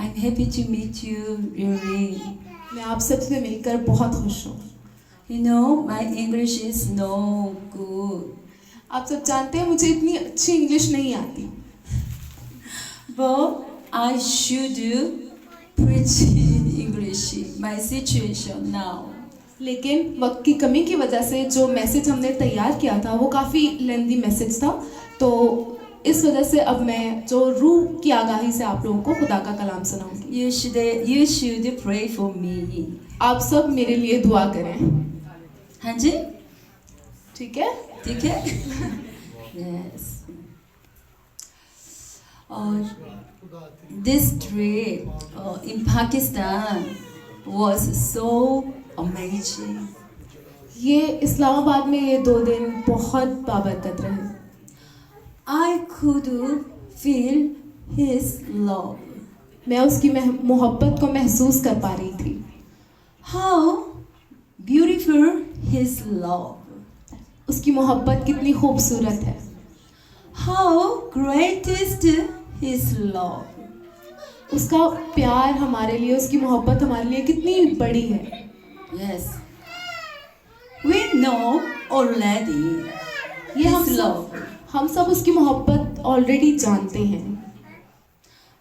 I'm happy to meet you, really. मैं आप सबसे मिलकर बहुत खुश हूँ। You know, my English is no good. आप सब जानते हैं मुझे इतनी अच्छी इंग्लिश नहीं आती, But I should preach in English, my situation now. लेकिन वक्त की कमी की वजह से जो मैसेज हमने तैयार किया था वो काफ़ी लेंदी मैसेज था, तो इस वजह से अब मैं जो रूह की आगाही से आप लोगों को खुदा का कलाम सुनाऊंगी। You should pray for me. आप सब मेरे लिए दुआ करें, हाँ जी, ठीक है? ठीक है? Yes. This trip in Pakistan was so amazing. ये इस्लामाबाद में ये 2 दिन बहुत बाबरकत रहे। I could feel his love. मैं उसकी मोहब्बत को महसूस कर पा रही थी। How beautiful his love. उसकी मोहब्बत कितनी खूबसूरत है। How greatest his love. उसका प्यार हमारे लिए, उसकी मोहब्बत हमारे लिए कितनी बड़ी है। Yes. We know already ये his हम सब उसकी मोहब्बत ऑलरेडी जानते हैं,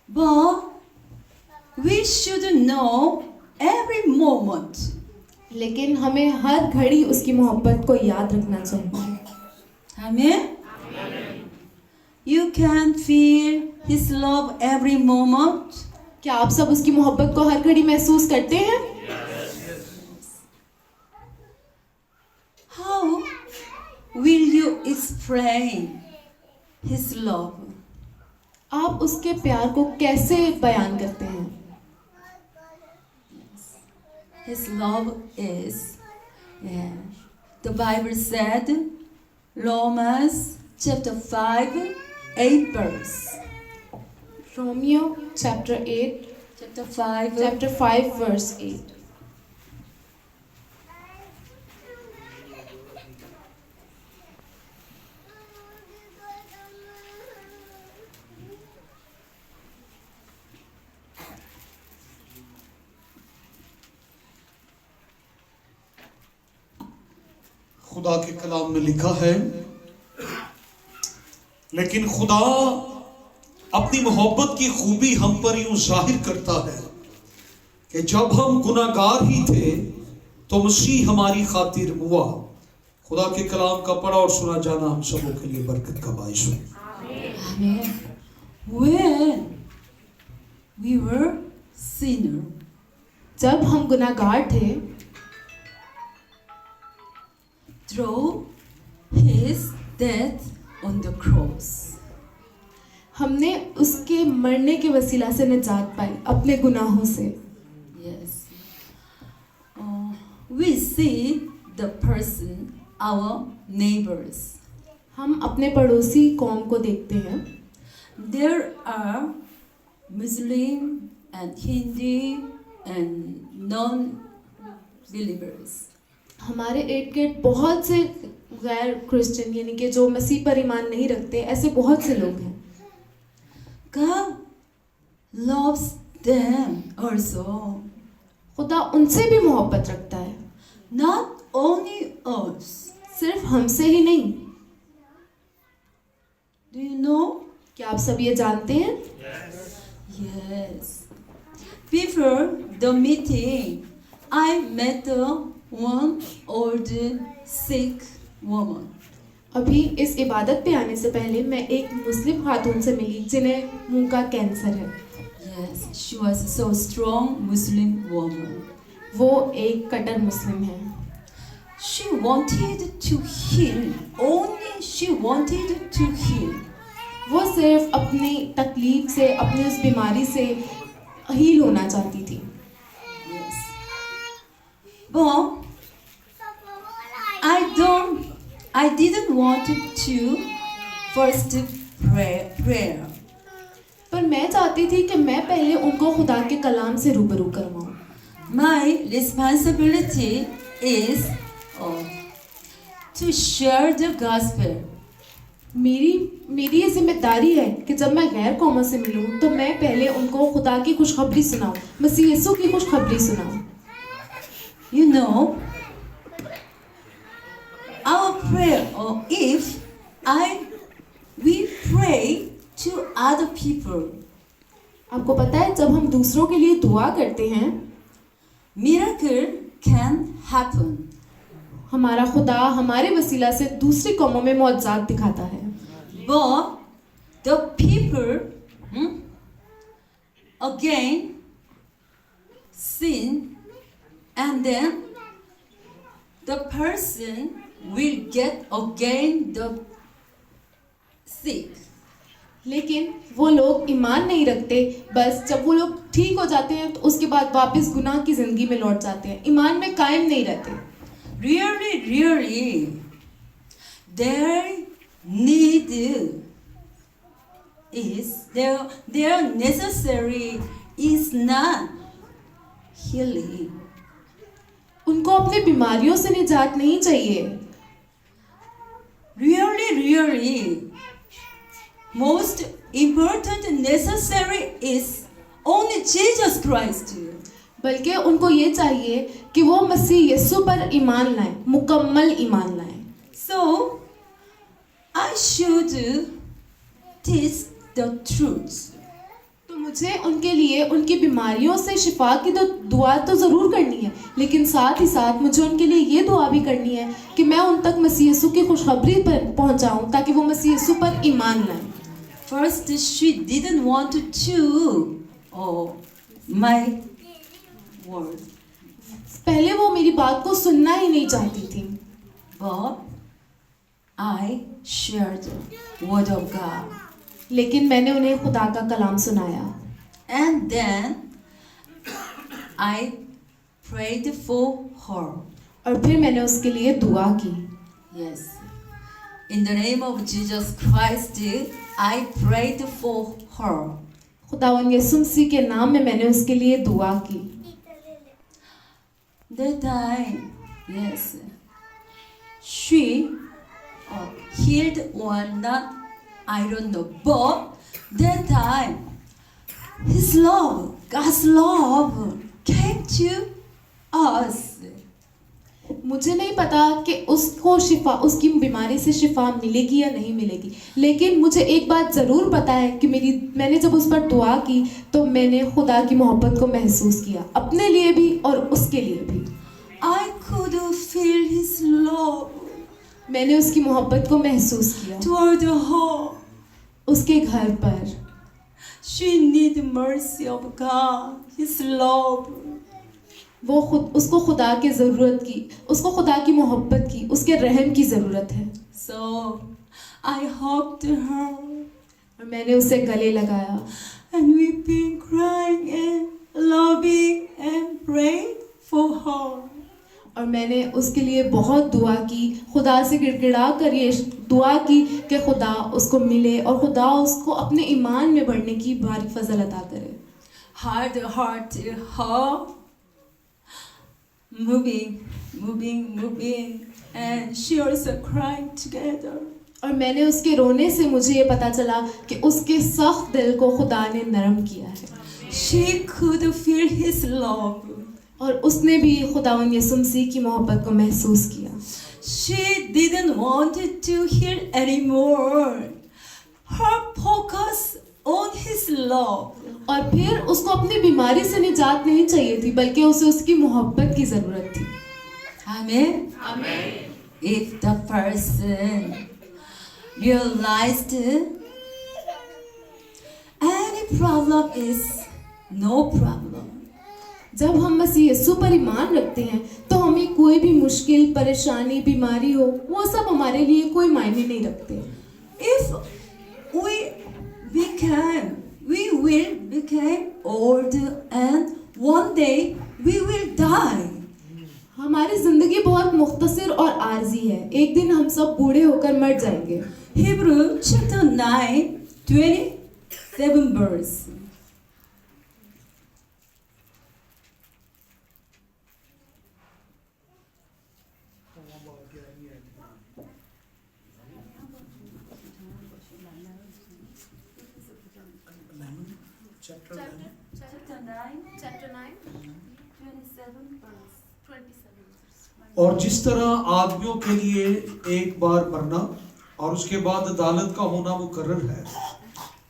but we should know every moment. लेकिन हमें हर घड़ी उसकी मोहब्बत को याद रखना चाहिए। Amen. You can feel his love every moment. क्या आप सब उसकी मोहब्बत को हर घड़ी महसूस करते हैं? How will you explain his love? आप उसके प्यार को कैसे बयान करते हैं? His love is, the Bible said, Romans chapter 5, 8 verse. Romeo chapter 8 chapter 5 verse 8. खुदा के कलाम में लिखा है, लेकिन खुदा अपनी मोहब्बत की खूबी हम पर यूं जाहिर करता है कि जब हम गुनाहगार ही थे तो मसीह हमारी खातिर हुआ। खुदा के कलाम का पढ़ा और सुना जाना हम सबों के लिए बरकत का बाइस हो। Amen. When we were sinner, जब हम गुनाहगार थे, through his death on the cross, हमने उसके मरने के वसीला से निजात पाई अपने गुनाहों से। yes, we see the person, our neighbors. हम अपने पड़ोसी कौम को देखते हैं। There are Muslim and Hindi and non-believers. हमारे इर्द गिर्द बहुत से गैर क्रिश्चियन यानी कि जो मसीह पर ईमान नहीं रखते, ऐसे बहुत से लोग हैं। God loves them also. खुदा उनसे भी मोहब्बत रखता है, Not only us. सिर्फ हमसे ही नहीं। Do you know? क्या आप सब ये जानते हैं? Yes. Before the meeting, I met one old sick woman. अभी इस इबादत पे आने से पहले मैं एक मुस्लिम खातून से मिली जिन्हें मुंह का कैंसर है। Yes, she was a so strong Muslim woman. वो एक कट्टर मुस्लिम है। She wanted to heal. Only she wanted to heal. वो सिर्फ अपनी तकलीफ से, अपनी उस बीमारी से हील होना चाहती थी। Yes. But I didn't want to first prayer. पर मैं चाहती थी कि मैं पहले उनको खुदा के कलाम से रूबरू करवाऊं। My responsibility is to share the gospel मेरी ये जिम्मेदारी है कि जब मैं गैर कौमों से मिलूं तो मैं पहले उनको खुदा की खुशखबरी सुनाऊं, मसीह यीशु की खुशखबरी सुनाऊं। You know, our prayer, or if we pray to other people, आपको पता है जब हम दूसरों के लिए दुआ करते हैं, miracle can happen. हमारा खुदा हमारे वसीला से दूसरी कौमों में मौजज़ात दिखाता है। But the people again sin, and then the person will get again the sick. लेकिन वो लोग ईमान नहीं रखते, बस जब वो लोग ठीक हो जाते हैं तो उसके बाद वापस गुनाह की जिंदगी में लौट जाते हैं, ईमान में कायम नहीं रहते। Really, their need is their necessary is not healing. उनको अपनी बीमारियों से निजात नहीं चाहिए। Really, most important necessary is only Jesus Christ. बल्कि उनको ये चाहिए कि वो मसीह यीशु पर ईमान लाएं, मुकम्मल ईमान लाएं। So I should teach the truth. तो मुझे उनके लिए उनकी बीमारियों से शिफा की तो दुआ तो ज़रूर करनी है, लेकिन साथ ही साथ मुझे उनके लिए ये दुआ भी करनी है कि मैं उन तक मसीह यीशु की खुशखबरी पर पहुंचाऊं ताकि वो मसीह यीशु पर ईमान लाएं। First, she didn't want to my word, पहले वो मेरी बात को सुनना ही नहीं चाहती थी, but I shared the word of God. लेकिन मैंने उन्हें खुदा का कलाम सुनाया। And then I prayed for her. और फिर मैंने उसके लिए दुआ की। Yes. In the name of Jesus Christ, I prayed for her. खुदावंद यीशु मसीह के नाम में मैंने उसके लिए दुआ की। That time, yes, she healed or not, I don't know. But that time, His love, God's love, came to us. मुझे नहीं पता कि उसको शिफा, उसकी बीमारी से शिफा मिलेगी या नहीं मिलेगी, लेकिन मुझे एक बात ज़रूर पता है कि मैंने जब उस पर दुआ की तो मैंने खुदा की मोहब्बत को महसूस किया, अपने लिए भी और उसके लिए भी। I could feel His love मैंने उसकी मोहब्बत को महसूस किया toward her. उसके घर पर। She need mercy of God, His love. उसको खुदा की ज़रूरत की, उसको खुदा की मोहब्बत की, उसके रहम की ज़रूरत है। So I hugged her. और मैंने उसे गले लगाया। And we've been crying and loving and praying for her. और मैंने उसके लिए बहुत दुआ की, खुदा से गिड़गिड़ा कर ये दुआ की कि खुदा उसको मिले और खुदा उसको अपने ईमान में बढ़ने की भारी फजल अता करे। Heart, her moving, and she also crying together. और मैंने उसके रोने से मुझे ये पता चला कि उसके सख्त दिल को खुदा ने नरम किया है। She could feel His love. और उसने भी खुदावंद यीशु मसीह की मोहब्बत को महसूस किया। She didn't want to heal anymore. Her focus on His love. और फिर उसको अपनी बीमारी से निजात नहीं चाहिए थी, बल्कि उसे उसकी मोहब्बत की ज़रूरत थी। Amen. Amen. If the person realized any problem is no problem. जब हम मसीह यीशु पर ईमान रखते हैं तो हमें कोई भी मुश्किल, परेशानी, बीमारी हो, वो सब हमारे लिए कोई मायने नहीं रखते। If we will become old and one day we will die. हमारी जिंदगी बहुत मुख्तसर और आर्जी है, एक दिन हम सब बूढ़े होकर मर जाएंगे। Hebrew chapter 9, 27 verse. Chapter 9. Chapter 9, Chapter 9, 27 verse. 27. और जिस तरह आदमियों के लिए एक बार मरना और उसके बाद अदालत का होना मुकर्रर है,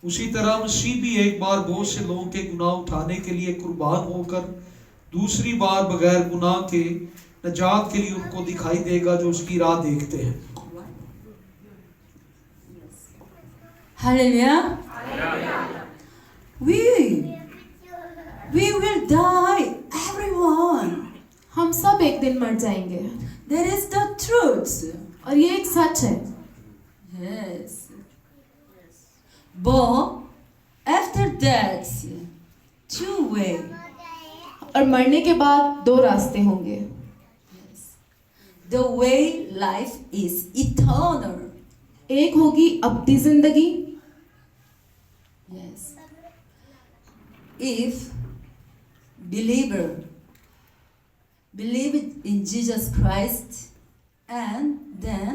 उसी तरह मसीह भी एक बार बहुत से लोगों के गुनाह उठाने के लिए कुर्बान होकर दूसरी बार बगैर गुनाह के नजात के लिए उनको दिखाई देगा जो उसकी राह देखते हैं। Hallelujah. We will die, everyone. हम सब एक दिन मर जाएंगे That is the truth. और ये एक सच है। Yes. But after that, two way. और मरने के बाद दो रास्ते होंगे। The way life is eternal. एक होगी अब्दी जिंदगी। Yes. If believer believe in Jesus Christ, and then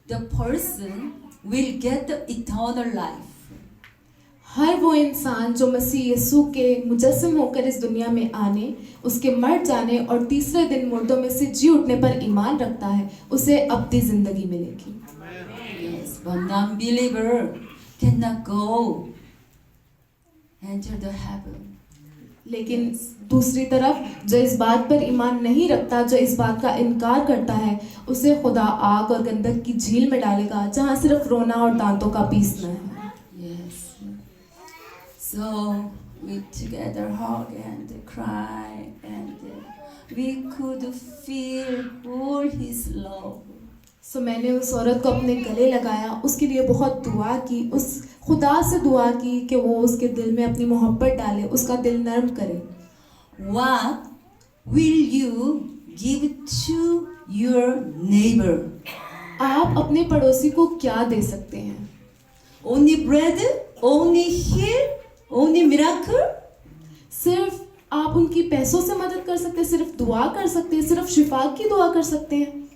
the person will get the eternal life. हर वो इंसान जो मसीह यीशु के मुजस्सम होकर इस दुनिया में आने, उसके मर जाने और तीसरे दिन मुर्दों में से जी उठने पर ईमान रखता है, उसे अब्दी जिंदगी मिलेगी। Yes, but non-believer cannot go enter the heaven. लेकिन दूसरी तरफ जो इस बात पर ईमान नहीं रखता, जो इस बात का इनकार करता है, उसे खुदा आग और गंधक की झील में डालेगा, जहाँ सिर्फ रोना और दांतों का पीसना है। Yes. So we together hug and cry, and we could feel all His love. सो मैंने उस औरत को अपने गले लगाया, उसके लिए बहुत दुआ की, उस खुदा से दुआ की कि वो उसके दिल में अपनी मोहब्बत डाले, उसका दिल नर्म करे। What will you give to your neighbor? आप अपने पड़ोसी को क्या दे सकते हैं? Only bread? Only heal? Only miracle? सिर्फ आप उनकी पैसों से मदद कर सकते हैं, सिर्फ दुआ कर सकते हैं, सिर्फ शिफा की दुआ कर सकते हैं।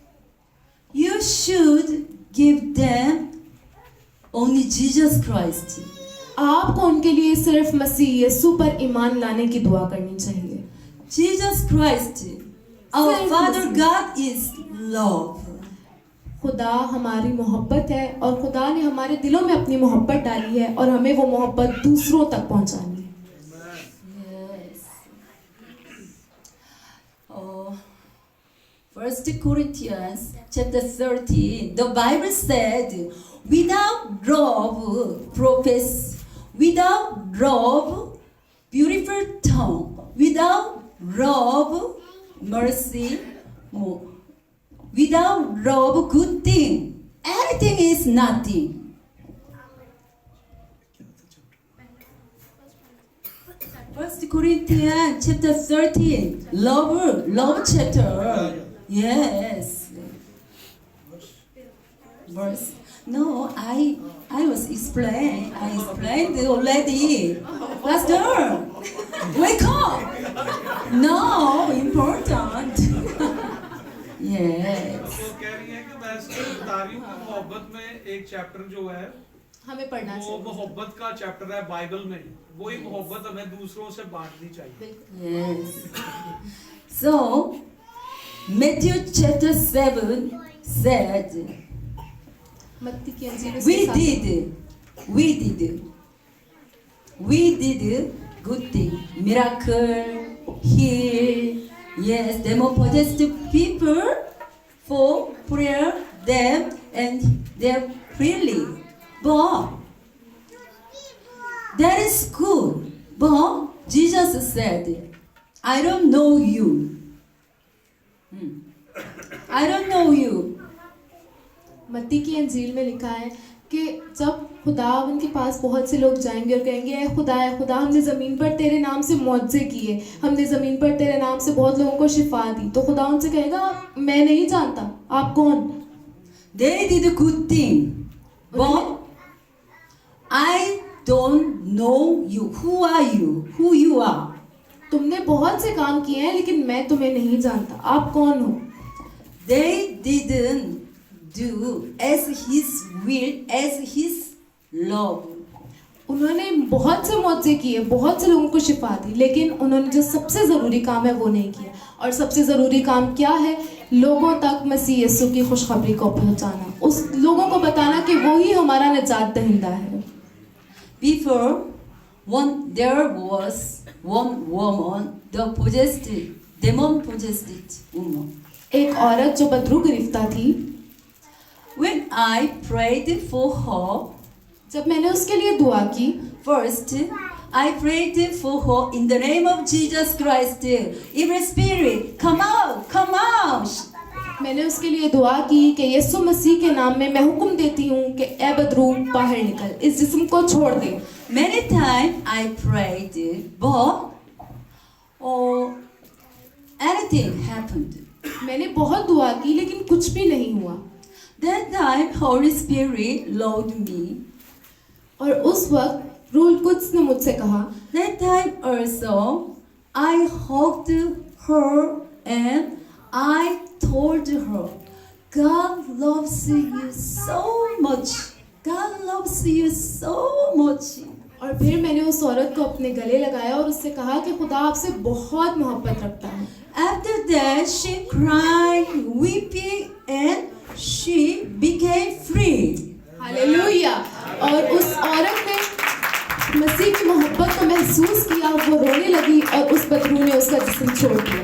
You should give them only Jesus Christ. आपको उनके लिए सिर्फ मसीह यीशु पर ईमान लाने की दुआ करनी चाहिए। Jesus Christ, our Same Father message. God is love. खुदा हमारी मोहब्बत है और खुदा ने हमारे दिलों में अपनी मोहब्बत डाली है और हमें वो मोहब्बत दूसरों तक पहुंचानी है। Yes. Oh, 1 Corinthians chapter 13, the Bible said, without love, profess, without love, beautiful tongue, without love, mercy, without love, good thing, everything is nothing. First Corinthians chapter 13, love chapter. Yes. Verse. No, I was explained. I explained already. Pastor, wake up. No, important. Yes. तो कह रही है कि मैं इसलिए बता रही हूँ कि मोहब्बत में एक चैप्टर जो है हमें पढ़ना वो चाहिए। मोहब्बत का चैप्टर है बाइबल में, वही मोहब्बत हमें दूसरों से बांटनी चाहिए। Yes. So, Matthew chapter 7 said, मत्ती की अंजीर we did good thing, miracle, heal, yes, demon-possessed people for prayer them and their freely. But that is good. But Jesus said, I don't know you. I don't know you. मत्ती की अंजील में लिखा है कि जब खुदा उनके पास बहुत से लोग जाएंगे और कहेंगे ऐ खुदा हमने ज़मीन पर तेरे नाम से मौजज़े किए, हमने ज़मीन पर तेरे नाम से बहुत लोगों को शिफा दी, तो खुदा उनसे कहेगा मैं नहीं जानता आप कौन। They did a good thing, but I don't know you. Who are you? Who you are? तुमने बहुत से काम किए हैं लेकिन मैं तुम्हें नहीं जानता, आप कौन हो। They didn't do as His will, as His love. उन्होंने बहुत से मौजे किए, बहुत से लोगों को शिफा दी, लेकिन उन्होंने जो सबसे ज़रूरी काम है वो नहीं किया। और सबसे ज़रूरी काम क्या है? लोगों तक मसीह यीशु की खुशखबरी को पहुंचाना, उस लोगों को बताना कि वो ही हमारा निजात दहिंदा है। Before, there was one woman, the demon possessed woman. एक औरत जो बदरू गिरफ्तार थी। When I prayed for her, जब मैंने उसके लिए दुआ की, first I prayed for her in the name of Jesus Christ. Evil spirit, come out, come out. मैंने उसके लिए दुआ की कि यीशु मसीह के नाम में मैं हुक्म देती हूँ कि ए बदरू बाहर निकल, इस जिस्म को छोड़ दे। Many times I prayed, but anything happened. मैंने बहुत दुआ की लेकिन कुछ भी नहीं हुआ। That time Holy Spirit loved me. और उस वक्त रूह कुद्स ने मुझसे कहा। That time also I hugged her and I told her, God loves you so much. God loves you so much. और फिर मैंने उस औरत को अपने गले लगाया और उससे कहा कि खुदा आपसे बहुत मोहब्बत रखता है। After that she cried, weeping, and she became free. Hallelujah. और उस औरत ने मसीह की मोहब्बत को महसूस किया, वो रोने लगी और उस बदरू ने उसका जिस्म छोड़ दिया।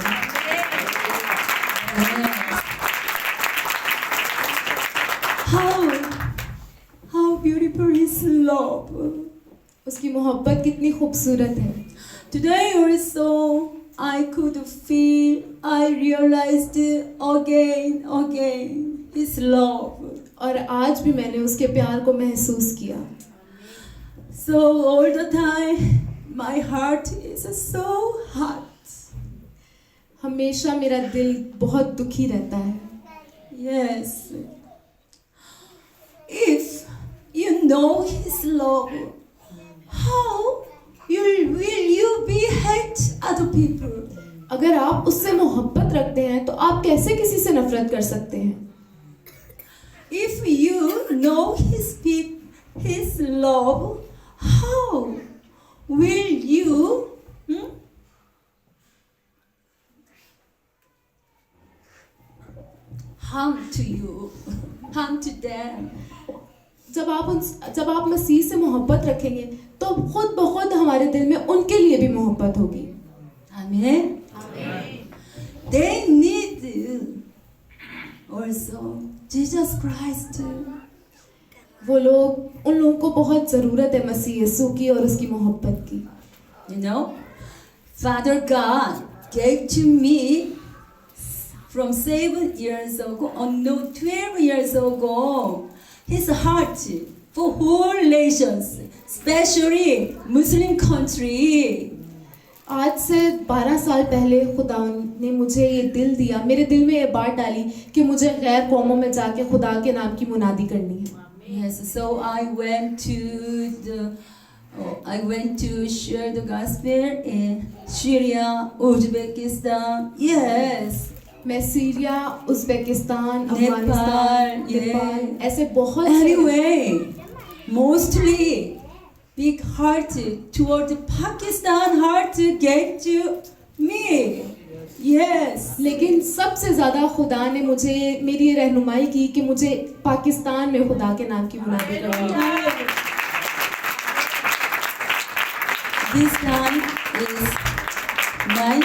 How beautiful is love. उसकी मोहब्बत कितनी खूबसूरत है। Today also I could feel, I realized again his love. और आज भी मैंने उसके प्यार को महसूस किया। So all the time my heart is so hot. हमेशा मेरा दिल बहुत दुखी रहता है। Yes. If you know his love, how will you be hate other people? अगर आप उससे मोहब्बत रखते हैं तो आप कैसे किसी से नफरत कर सकते हैं? If you know his love, how will you harm to them? जब आप मसीह से मोहब्बत रखेंगे तो खुद ब खुद हमारे दिल में उनके लिए भी मोहब्बत होगी। Amen. They need also Jesus Christ. उन लोगों को बहुत ज़रूरत है मसीह यीशु की और उसकी मोहब्बत की। You know, Father God gave to me from 7 years ago, or no, 12 years ago, his heart for whole nations, especially Muslim country. आज से 12 साल पहले खुदा ने मुझे ये दिल दिया, मेरे दिल में ये बात डाली कि मुझे गैर कौमों में जाके खुदा के नाम की मुनादी करनी है। Yes, so I went to share the gospel in Syria, Uzbekistan. Yes. मैं सीरिया, उज़्बेकिस्तान, नेपाल, अफगानिस्तान, नेपाल, ऐसे बहुत से Anyway, mostly big heart toward Pakistan heart gave to me. Yes. लेकिन सबसे ज़्यादा खुदा ने मुझे मेरी रहनुमाई की कि मुझे पाकिस्तान में खुदा के नाम की मुनादी करनी है। This time is my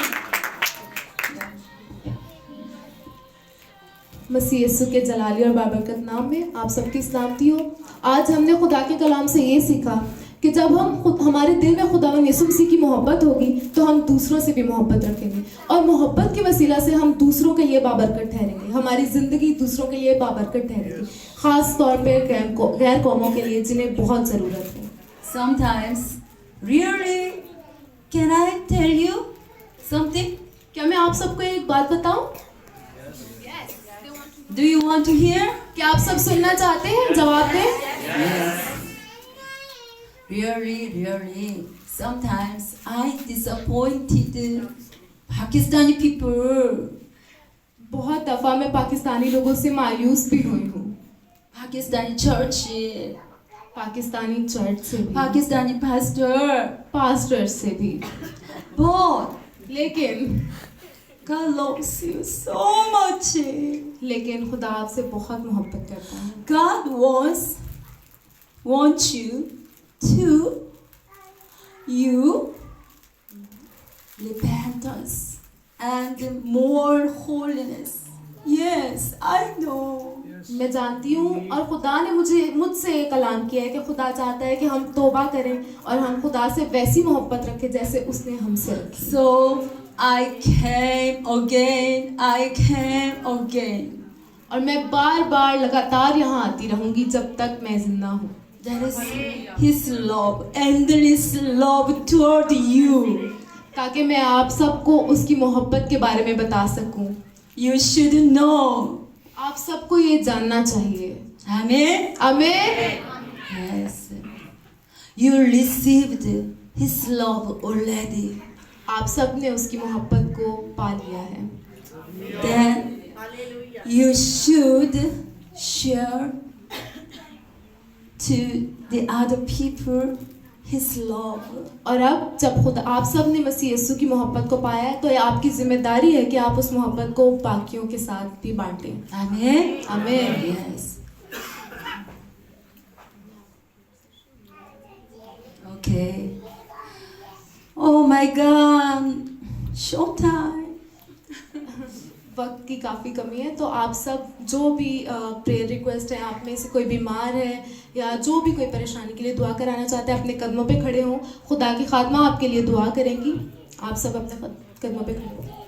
मसीह यीशु के जलाली और बाबरकत नाम में आप सबकी सलामती हो। आज हमने खुदा के कलाम से ये सीखा कि जब हमारे दिल में खुदावन यीशु मसीह की मोहब्बत होगी तो हम दूसरों से भी मोहब्बत रखेंगे और मोहब्बत के वसीला से हम दूसरों के लिए बाबरकत ठहरेंगे। हमारी ज़िंदगी दूसरों के लिए बाबरकत ठहरेगी, ख़ास तौर पे गैर कौमों के लिए जिन्हें बहुत ज़रूरत है। Sometimes, really, can I tell you something? क्या मैं आप सबको एक बात बताऊं? Do you want to hear? क्या आप सब सुनना चाहते हैं? जवाब दें। Yes. Really, sometimes I disappointed Pakistani people. बहुत दफ़ा मैं पाकिस्तानी लोगों से मायूस भी हुई हूँ। Pakistani church, पाकिस्तानी चर्च से भी, Pakistani pastor. पास्टर से भी, But लेकिन God loves you so much. लेकिन खुदा आपसे बहुत मोहब्बत करता है। God wants you to repentance and more holiness. Yes, I know. मैं जानती हूँ और खुदा ने मुझसे ये कलाम किया है कि खुदा चाहता है कि हम तौबा करें और हम खुदा से वैसी मोहब्बत रखें जैसे उसने हमसे रखी। So I came again. और मैं बार बार लगातार यहाँ आती रहूंगी जब तक मैं जिंदा हूँ। That is His love, endless love toward you. ताकि मैं आप सबको उसकी मोहब्बत के बारे में बता सकूं। You should know. आप सबको ये जानना चाहिए। Amen. आमीन। Yes. You received His love already. आप सब ने उसकी मोहब्बत को पा लिया है। Then you should share to the other people His love. और अब जब खुद आप सब ने मसीह यीशु की मोहब्बत को पाया है तो ये आपकी जिम्मेदारी है कि आप उस मोहब्बत को बाकियों के साथ भी बांटें। Amen. आमीन। Yes. Okay. Oh my God. Showtime. वक्त की काफ़ी कमी है तो आप सब जो भी प्रेयर रिक्वेस्ट है, आप में से कोई बीमार है या जो भी कोई परेशानी के लिए दुआ कराना चाहते हैं, अपने कदमों पे खड़े हों। खुदा की खात्मा आपके लिए दुआ करेंगी। आप सब अपने कदमों पे खड़े हों।